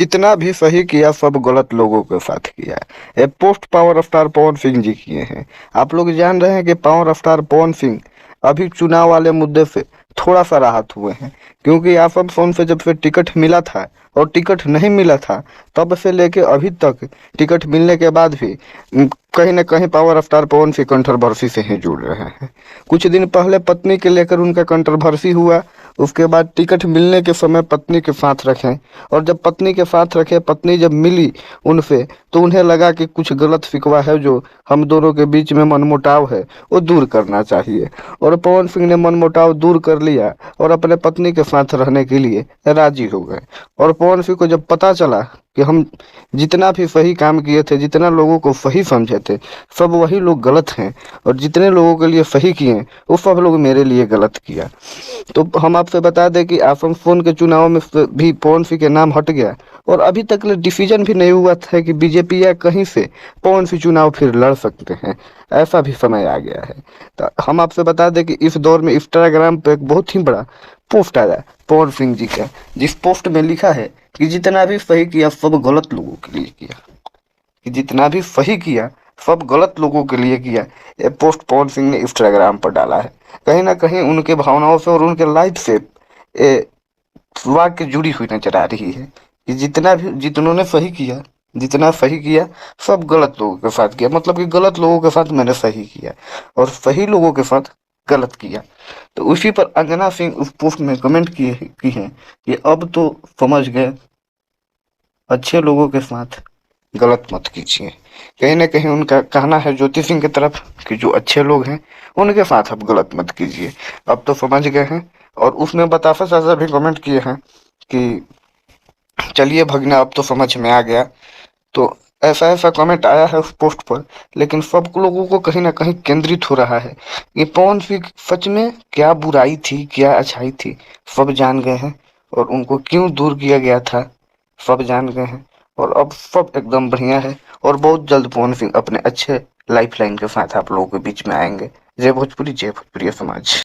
जितना भी सही किया सब गलत लोगों के साथ किया है। ये post power star Pawan Singh ji किए हैं। आप लोग जान रहे हैं कि पावर स्टार पवन सिंह अभी चुनाव वाले मुद्दे से थोड़ा सा राहत हुए हैं, क्योंकि आसनसोल से जब से टिकट मिला था और टिकट नहीं मिला था, तब से लेके अभी तक टिकट मिलने के बाद भी कहीं ना कहीं power star Pawan Singh controversy से ही जुड़ रहे हैं। कुछ दिन पहले पत्नी के लेकर उनका कंट्रोवर्सी हुआ, उसके बाद टिकट मिलने के समय पत्नी के साथ रखें, और जब पत्नी के साथ रखे, पत्नी जब मिली उनसे, तो उन्हें लगा कि कुछ गलत फिकवा है जो हम दोनों के बीच में मनमुटाव है वो दूर करना चाहिए। और पवन सिंह ने मनमुटाव दूर कर लिया और अपने पत्नी के साथ रहने के लिए राजी हो गए। और पवन सिंह को जब पता चला कि हम जितना भी सही काम किए थे, जितना लोगों को सही समझे थे, सब वही लोग गलत हैं, और जितने लोगों के लिए सही किए वो सब लोग मेरे लिए गलत किया। तो हम आपसे बता दें कि आसनसोल के चुनाव में भी पवन सिंह के नाम हट गया, और अभी तक डिसीजन भी नहीं हुआ था कि बीजेपी या कहीं से पवन सिंह चुनाव फिर लड़ सकते हैं। ऐसा भी समय आ गया है। तो हम आपसे बता दें कि इस दौर में इंस्टाग्राम पे एक बहुत ही बड़ा पोस्ट आया पवन सिंह जी का, जिस पोस्ट में लिखा है कि जितना भी सही किया सब गलत लोगों के लिए किया, कि जितना भी सही किया सब गलत लोगों के लिए किया। ये पोस्ट पवन सिंह ने इंस्टाग्राम पर डाला है। कहीं ना कहीं उनके भावनाओं से और उनके लाइफ से ये वाक्य जुड़ी हुई नजर आ रही है कि जितनों ने सही किया, जितना सही किया सब गलत लोगों के साथ किया, मतलब कि गलत लोगों के साथ मैंने सही किया और सही लोगों के साथ गलत किया। तो उसी पर अंजना सिंह उस पोस्ट में कमेंट की हैं कि अब तो समझ गए, अच्छे लोगों के साथ गलत मत कीजिए। कहीं ना कहीं उनका कहना है ज्योति सिंह की तरफ कि जो अच्छे लोग हैं उनके साथ आप गलत मत कीजिए, अब तो समझ गए हैं। और उसमें बतासा चाचा भी कमेंट किए हैं कि चलिए भगना अब तो समझ में आ गया। तो ऐसा ऐसा कमेंट आया है उस पोस्ट पर, लेकिन सब लोगों को कहीं ना कहीं केंद्रित हो रहा है कि पवन सिंह सच में क्या बुराई थी क्या अच्छाई थी, सब जान गए हैं, और उनको क्यों दूर किया गया था सब जान गए हैं। और अब सब एकदम बढ़िया है, और बहुत जल्द पवन सिंह अपने अच्छे लाइफ लाइन के साथ आप लोगों के बीच में आएंगे। जय भोजपुरी, जय भोजपुरी समाज।